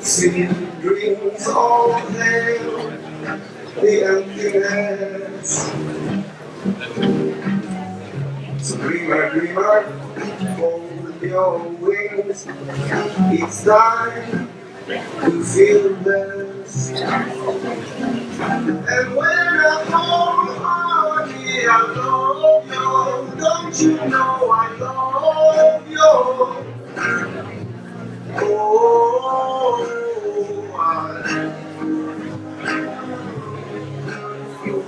See dreams all hail the emptiness. So dreamer, dreamer, fold your wings. It's time to feel best. And when I hold on me, I love you. Don't you know I love you? Oh,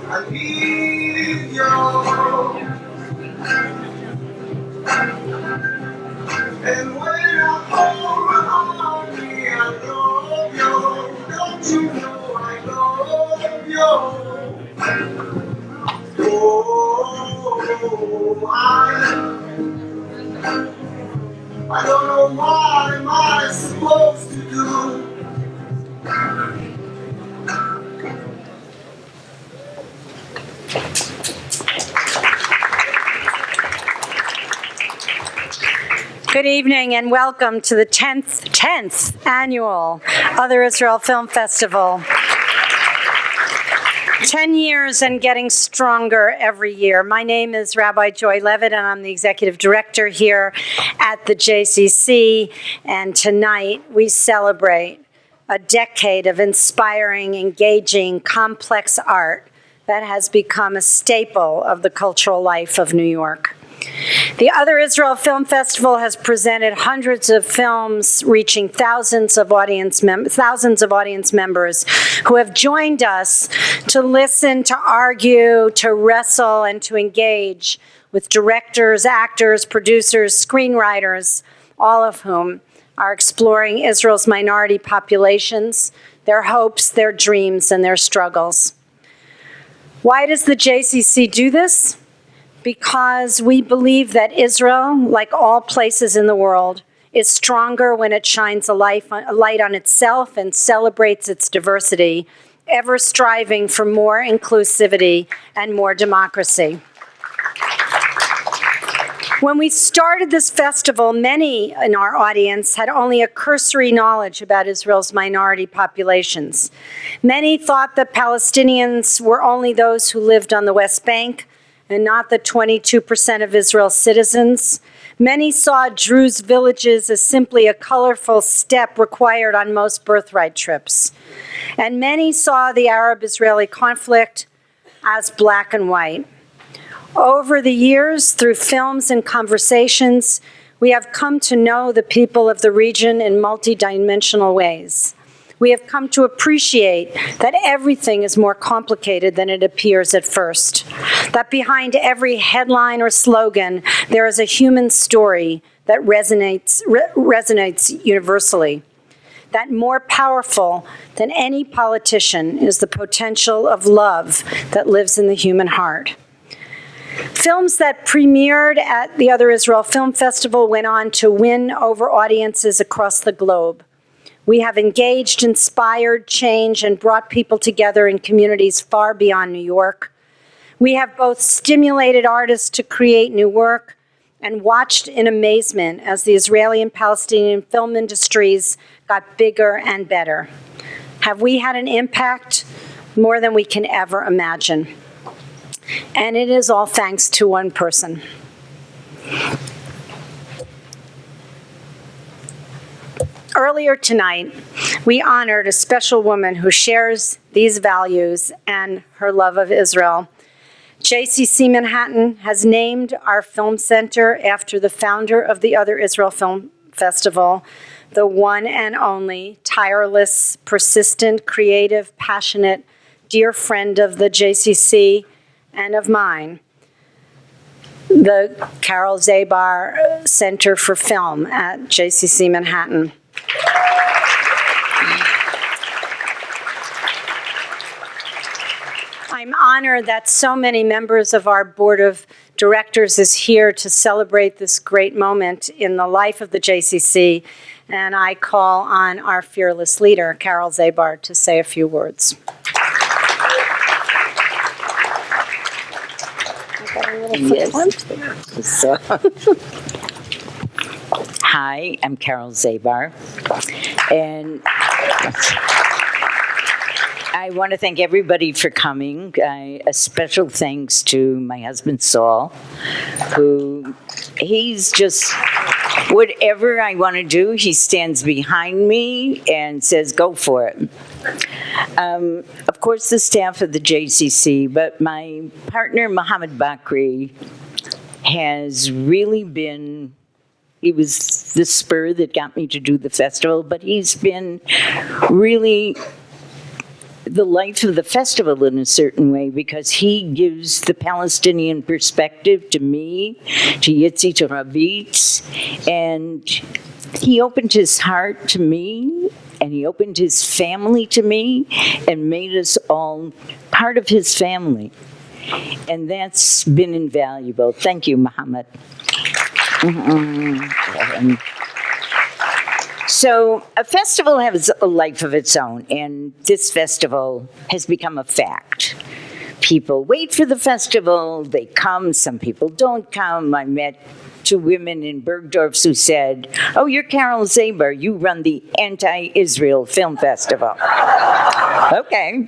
I need you. And when I hold on me, I love you. Don't you know I love you? Oh, I don't know what am I supposed to do. Good evening and welcome to the 10th annual Other Israel Film Festival. 10 years and getting stronger every year. My name is Rabbi Joy Levitt and I'm the executive director here at the JCC. And tonight we celebrate a decade of inspiring, engaging, complex art that has become a staple of the cultural life of New York. The Other Israel Film Festival has presented hundreds of films reaching thousands of audience members who have joined us to listen, to argue, to wrestle, and to engage with directors, actors, producers, screenwriters, all of whom are exploring Israel's minority populations, their hopes, their dreams, and their struggles. Why does the JCC do this? Because we believe that Israel, like all places in the world, is stronger when it shines a light on itself and celebrates its diversity, ever striving for more inclusivity and more democracy. When we started this festival, many in our audience had only a cursory knowledge about Israel's minority populations. Many thought that Palestinians were only those who lived on the West Bank, and not the 22% of Israel's citizens. Many saw Druze villages as simply a colorful step required on most birthright trips. And many saw the Arab-Israeli conflict as black and white. Over the years, through films and conversations, we have come to know the people of the region in multidimensional ways. We have come to appreciate that everything is more complicated than it appears at first. That behind every headline or slogan, there is a human story that resonates universally. That more powerful than any politician is the potential of love that lives in the human heart. Films that premiered at the Other Israel Film Festival went on to win over audiences across the globe. We have engaged, inspired, changed, and brought people together in communities far beyond New York. We have both stimulated artists to create new work and watched in amazement as the Israeli and Palestinian film industries got bigger and better. Have we had an impact? More than we can ever imagine. And it is all thanks to one person. Earlier tonight, we honored a special woman who shares these values and her love of Israel. JCC Manhattan has named our film center after the founder of the Other Israel Film Festival, the one and only, tireless, persistent, creative, passionate, dear friend of the JCC and of mine, the Carole Zabar Center for Film at JCC Manhattan. I'm honored that so many members of our board of directors is here to celebrate this great moment in the life of the JCC, and I call on our fearless leader, Carole Zabar, to say a few words. Hi, I'm Carole Zabar, and I want to thank everybody for coming. A special thanks to my husband, Saul, who he's just, whatever I want to do, he stands behind me and says, go for it. Of course, the staff of the JCC, but my partner, Mohammed Bakri, has really been, he was the spur that got me to do the festival, but he's been really the life of the festival in a certain way, because he gives the Palestinian perspective to me, to Yitzi, to Ravit, and he opened his heart to me, and he opened his family to me, and made us all part of his family. And that's been invaluable. Thank you, Muhammad. So a festival has a life of its own, and this festival has become a fact. People wait for the festival, they come, some people don't come. I met two women in Bergdorf who said, oh, you're Carole Zabar, you run the Anti-Israel Film Festival. Okay.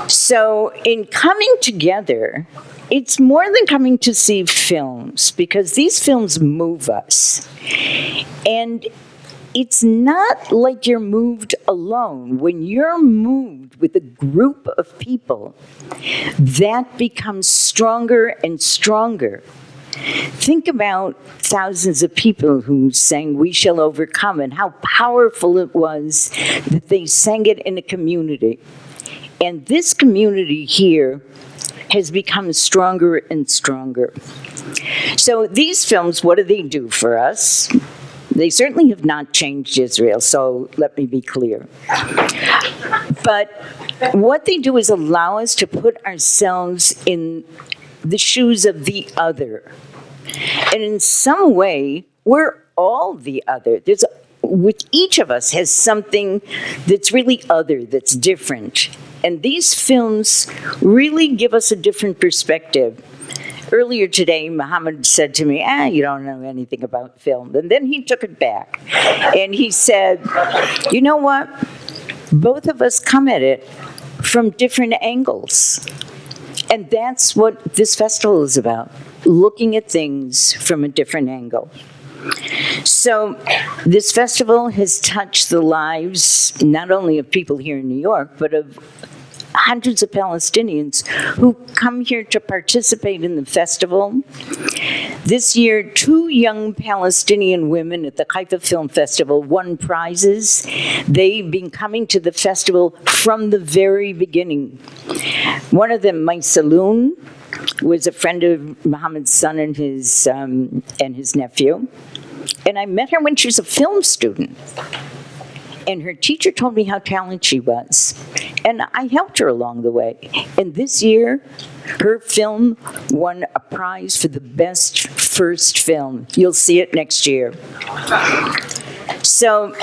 So in coming together, it's more than coming to see films, because these films move us. And it's not like you're moved alone. When you're moved with a group of people, that becomes stronger and stronger. Think about thousands of people who sang We Shall Overcome, and how powerful it was that they sang it in a community. And this community here has become stronger and stronger. So these films, what do they do for us? They certainly have not changed Israel, so let me be clear. But what they do is allow us to put ourselves in the shoes of the other. And in some way, we're all the other. With each of us has something that's really other, that's different. And these films really give us a different perspective. Earlier today, Muhammad said to me, you don't know anything about film. And then he took it back. And he said, you know what? Both of us come at it from different angles. And that's what this festival is about, looking at things from a different angle. So this festival has touched the lives not only of people here in New York, but of hundreds of Palestinians who come here to participate in the festival. This year, 2 young Palestinian women at the Haifa Film Festival won prizes. They've been coming to the festival from the very beginning. One of them, Mai Saloon, was a friend of Muhammad's son and his nephew. And I met her when she was a film student. And her teacher told me how talented she was. And I helped her along the way. And this year, her film won a prize for the best first film. You'll see it next year. So,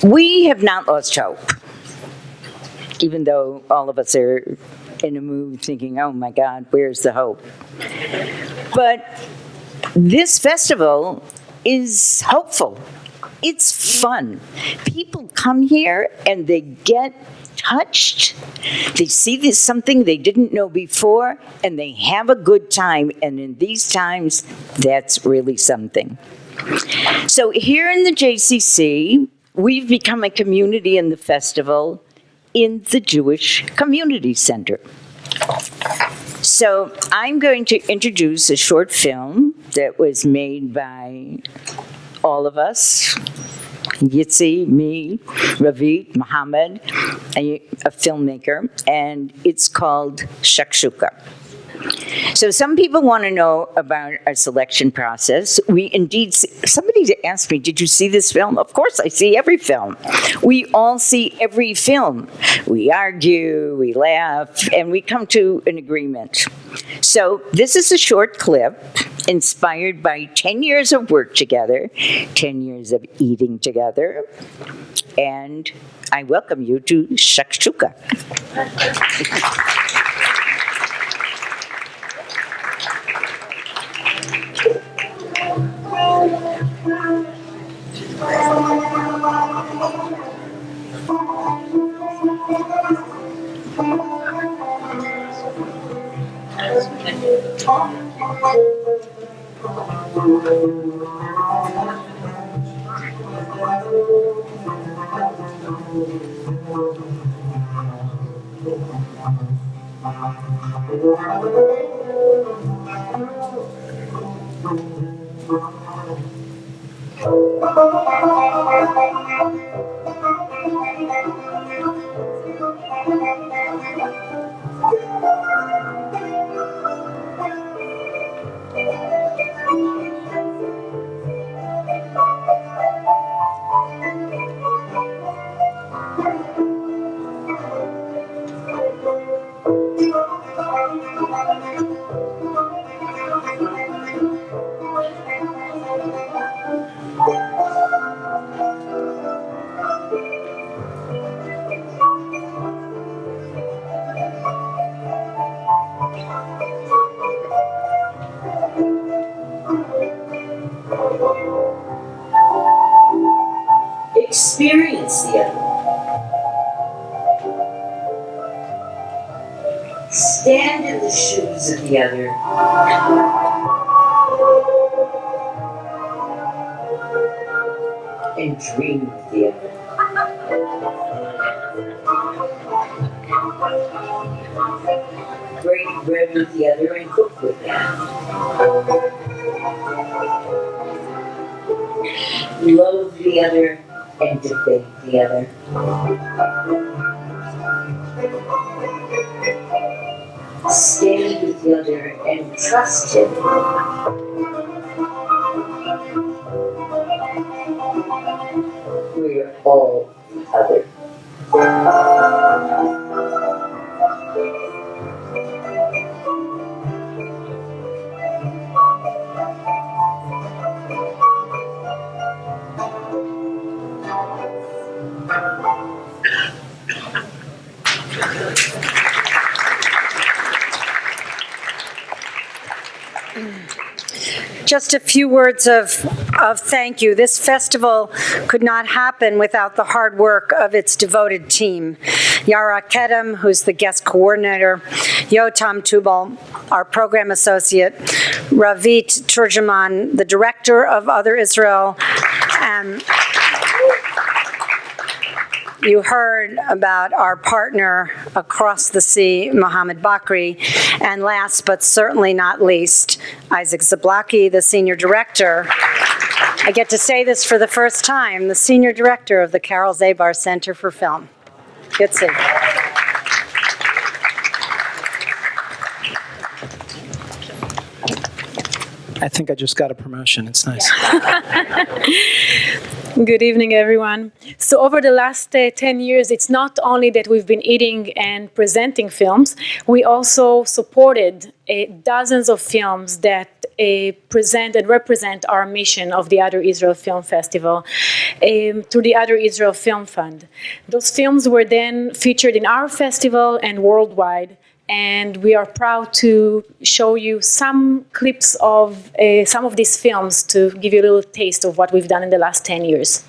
we have not lost hope, even though all of us are in a mood thinking, oh my God, where's the hope? But this festival is hopeful. It's fun. People come here and they get touched. They see this something they didn't know before, and they have a good time. And in these times, that's really something. So here in the JCC, we've become a community in the festival in the Jewish Community Center. So I'm going to introduce a short film that was made by all of us, Yitzi, me, Ravit, Muhammad, a filmmaker, and it's called Shakshuka. So some people want to know about our selection process. We indeed, somebody asked me, did you see this film? Of course I see every film. We all see every film. We argue, we laugh, and we come to an agreement. So this is a short clip inspired by 10 years of work together, 10 years of eating together, and I welcome you to Shakshuka. Experience the other. Stand in the shoes of the other. And dream of the other. Break bread with the other and cook with them. Love the other and debate the other. Stand with the other and trust him. We're all the other. Just a few words of thank you. This festival could not happen without the hard work of its devoted team. Yara Kedem, who's the guest coordinator, Yotam Tubal, our program associate, Ravit Turjeman, the director of Other Israel, and you heard about our partner across the sea, Mohammed Bakri, and last but certainly not least, Isaac Zablocki, the senior director. I get to say this for the first time, the senior director of the Carole Zabar Center for Film. Good to see you. I think I just got a promotion. It's nice. Good evening, everyone. So over the last 10 years, it's not only that we've been eating and presenting films, we also supported dozens of films that present and represent our mission of the Other Israel Film Festival through the Other Israel Film Fund. Those films were then featured in our festival and worldwide. And we are proud to show you some clips of some of these films to give you a little taste of what we've done in the last 10 years.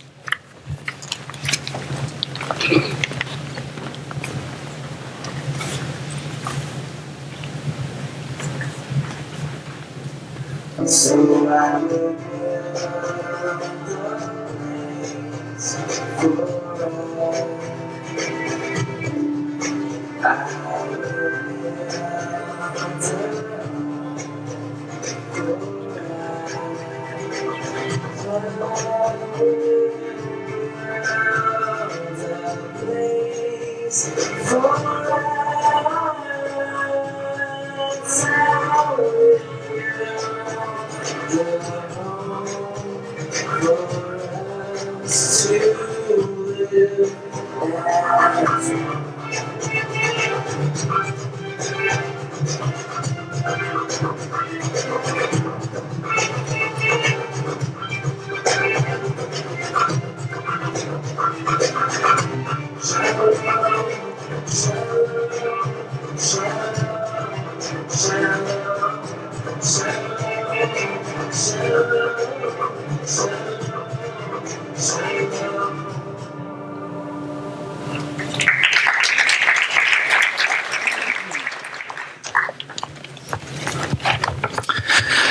So I will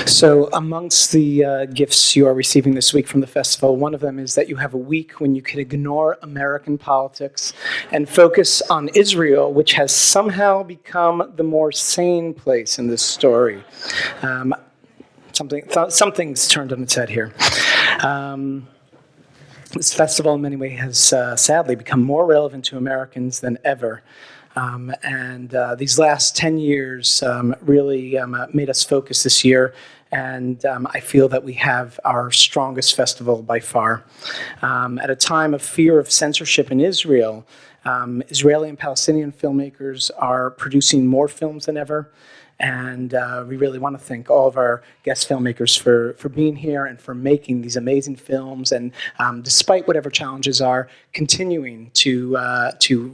So amongst the gifts you are receiving this week from the festival, one of them is that you have a week when you can ignore American politics and focus on Israel, which has somehow become the more sane place in this story. Something's turned on its head here. This festival in many ways has sadly become more relevant to Americans than ever. These last 10 years really made us focus this year, and I feel that we have our strongest festival by far. At a time of fear of censorship in Israel, Israeli and Palestinian filmmakers are producing more films than ever. And we really want to thank all of our guest filmmakers for being here and for making these amazing films. And despite whatever challenges are, continuing to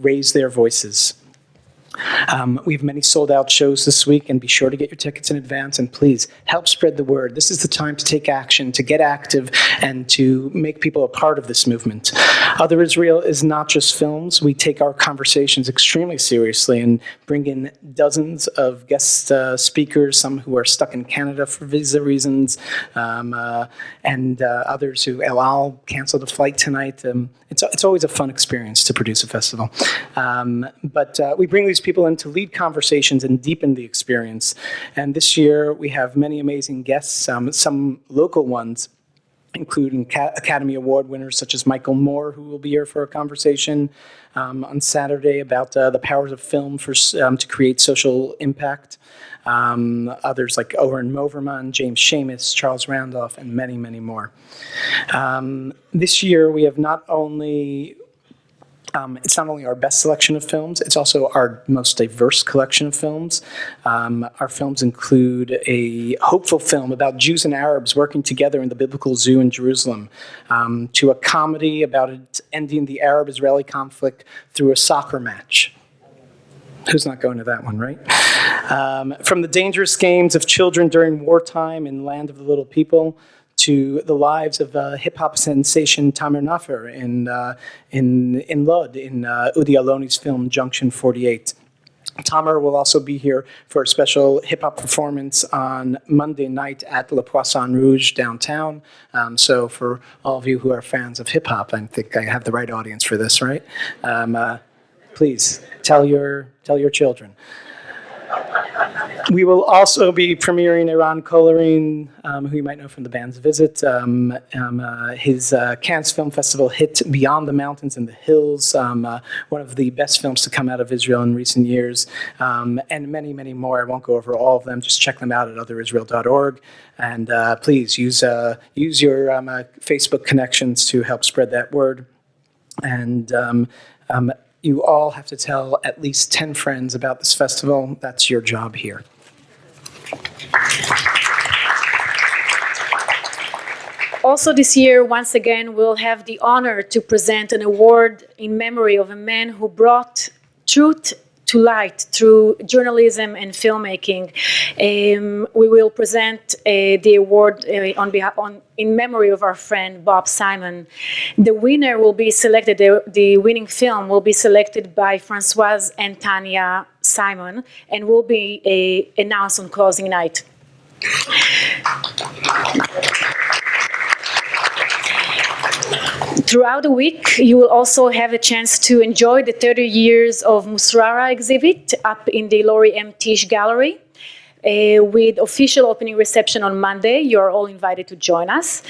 raise their voices. We have many sold-out shows this week, and be sure to get your tickets in advance, and please help spread the word. This is the time to take action, to get active, and to make people a part of this movement. Other Israel is not just films. We take our conversations extremely seriously and bring in dozens of guest speakers, some who are stuck in Canada for visa reasons, and others who, I'll canceled a flight tonight. It's always a fun experience to produce a festival. But we bring these people in to lead conversations and deepen the experience. And this year we have many amazing guests, some local ones, including Academy Award winners such as Michael Moore, who will be here for a conversation on Saturday about the powers of film to create social impact. Others like Oren Moverman, James Seamus, Charles Randolph, and many, many more. This year we have not only it's not only our best selection of films, it's also our most diverse collection of films. Our films include a hopeful film about Jews and Arabs working together in the biblical zoo in Jerusalem, to a comedy about it ending the Arab-Israeli conflict through a soccer match. Who's not going to that one, right? From the dangerous games of children during wartime in Land of the Little People, to the lives of hip-hop sensation Tamer Nafer in Lod, in Udi Aloni's film Junction 48. Tamer will also be here for a special hip-hop performance on Monday night at Le Poisson Rouge downtown. So for all of you who are fans of hip-hop, I think I have the right audience for this, right? Please tell your children. We will also be premiering Eran Coloring, who you might know from the band's Visit. His Cannes Film Festival hit Beyond the Mountains and the Hills, one of the best films to come out of Israel in recent years, and many, many more. I won't go over all of them. Just check them out at otherisrael.org. And please use your Facebook connections to help spread that word. And you all have to tell at least 10 friends about this festival. That's your job here. Also this year, once again, we'll have the honor to present an award in memory of a man who brought truth to light through journalism and filmmaking. We will present the award in memory of our friend Bob Simon. The winner will be selected, the winning film will be selected by Francoise and Tanya Simon and will be announced on closing night. Throughout the week, you will also have a chance to enjoy the 30 years of Musrara exhibit up in the Laurie M. Tisch Gallery. With official opening reception on Monday. You're all invited to join us.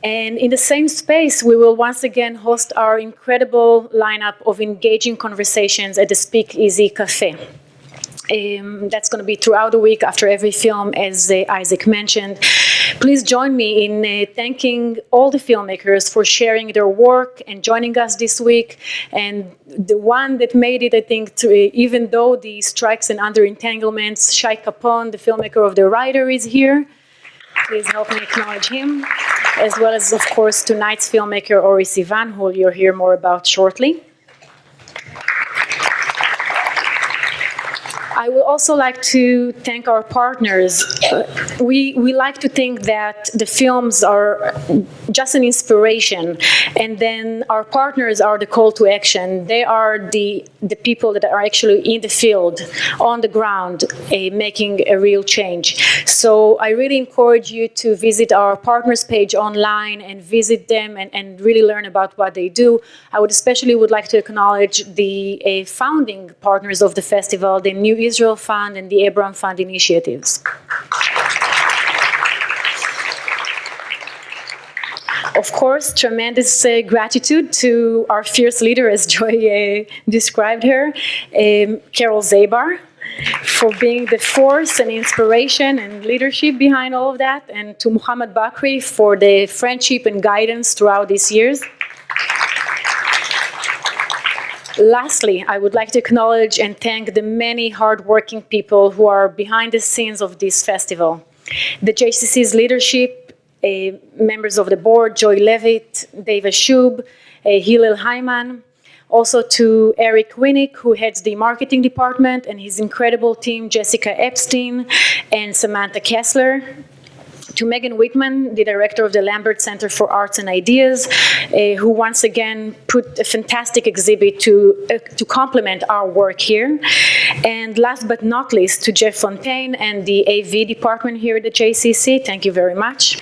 And in the same space, we will once again host our incredible lineup of engaging conversations at the Speakeasy Cafe. That's going to be throughout the week after every film, as Isaac mentioned. Please join me in thanking all the filmmakers for sharing their work and joining us this week. And the one that made it, I think, even though the strikes and under entanglements, Shai Capone, the filmmaker of The Rider, is here. Please help me acknowledge him, as well as, of course, tonight's filmmaker, Ori Sivan, who you'll hear more about shortly. I would also like to thank our partners. We like to think that the films are just an inspiration, and then our partners are the call to action. They are the people that are actually in the field, on the ground, making a real change. So I really encourage you to visit our partners page online and visit them and really learn about what they do. I would like to acknowledge the founding partners of the festival, the New Israel Fund and the Abraham Fund initiatives. Of course, tremendous gratitude to our fierce leader, as Joy described her, Carole Zabar, for being the force and inspiration and leadership behind all of that, and to Muhammad Bakri for the friendship and guidance throughout these years. Lastly, I would like to acknowledge and thank the many hardworking people who are behind the scenes of this festival. The JCC's leadership, members of the board, Joy Levitt, David Shub, Hillel Hyman, also to Eric Winnick, who heads the marketing department, and his incredible team, Jessica Epstein and Samantha Kessler. To Megan Whitman, the director of the Lambert Center for Arts and Ideas, who once again put a fantastic exhibit to complement our work here. And last but not least, to Jeff Fontaine and the AV department here at the JCC. Thank you very much.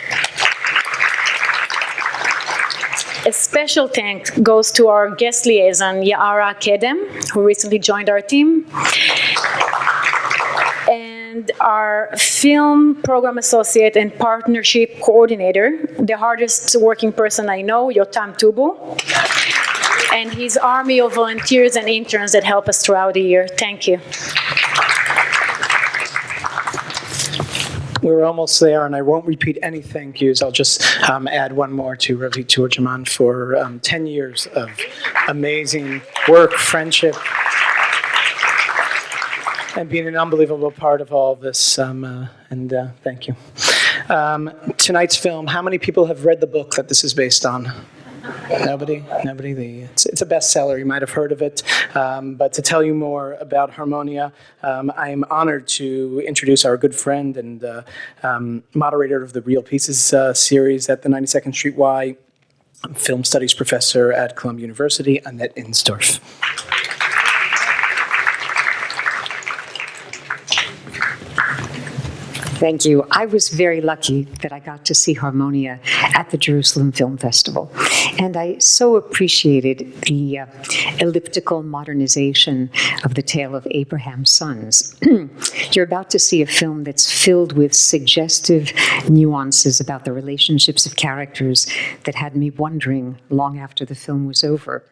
A special thanks goes to our guest liaison, Ya'ara Kedem, who recently joined our team. And our film program associate and partnership coordinator, the hardest working person I know, Yotam Tubu, and his army of volunteers and interns that help us throughout the year. Thank you. We're almost there, and I won't repeat any thank yous. I'll just add one more to Ravit Turjeman for 10 years of amazing work, friendship, and being an unbelievable part of all of this, and thank you. Tonight's film, how many people have read the book that this is based on? Nobody? It's a bestseller, you might have heard of it. But to tell you more about Harmonia, I am honored to introduce our good friend and moderator of the Real Pieces series at the 92nd Street Y, film studies professor at Columbia University, Annette Insdorf. Thank you. I was very lucky that I got to see Harmonia at the Jerusalem Film Festival. And I so appreciated the elliptical modernization of the tale of Abraham's sons. You're about to see a film that's filled with suggestive nuances about the relationships of characters that had me wondering long after the film was over.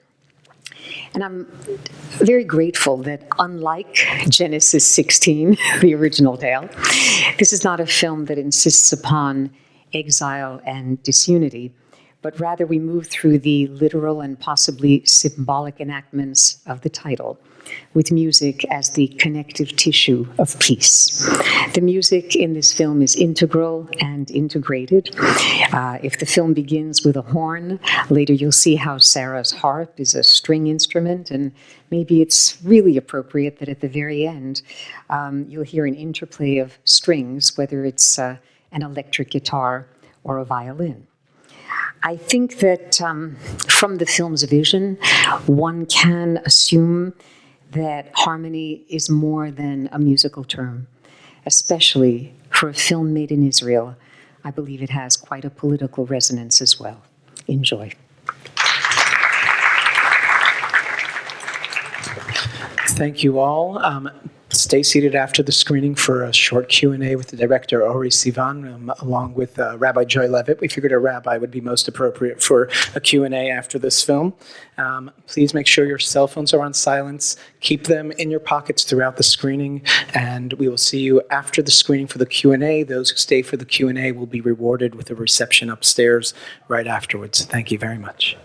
And I'm very grateful that unlike Genesis 16, the original tale, this is not a film that insists upon exile and disunity, but rather we move through the literal and possibly symbolic enactments of the title, with music as the connective tissue of peace. The music in this film is integral and integrated. If the film begins with a horn, later you'll see how Sarah's harp is a string instrument, and maybe it's really appropriate that at the very end you'll hear an interplay of strings, whether it's an electric guitar or a violin. I think that from the film's vision, one can assume that harmony is more than a musical term, especially for a film made in Israel. I believe it has quite a political resonance as well. Enjoy. Thank you all. Stay seated after the screening for a short Q&A with the director, Ori Sivan, along with Rabbi Joy Levitt. We figured a rabbi would be most appropriate for a Q&A after this film. Please make sure your cell phones are on silence. Keep them in your pockets throughout the screening, and we will see you after the screening for the Q&A. Those who stay for the Q&A will be rewarded with a reception upstairs right afterwards. Thank you very much.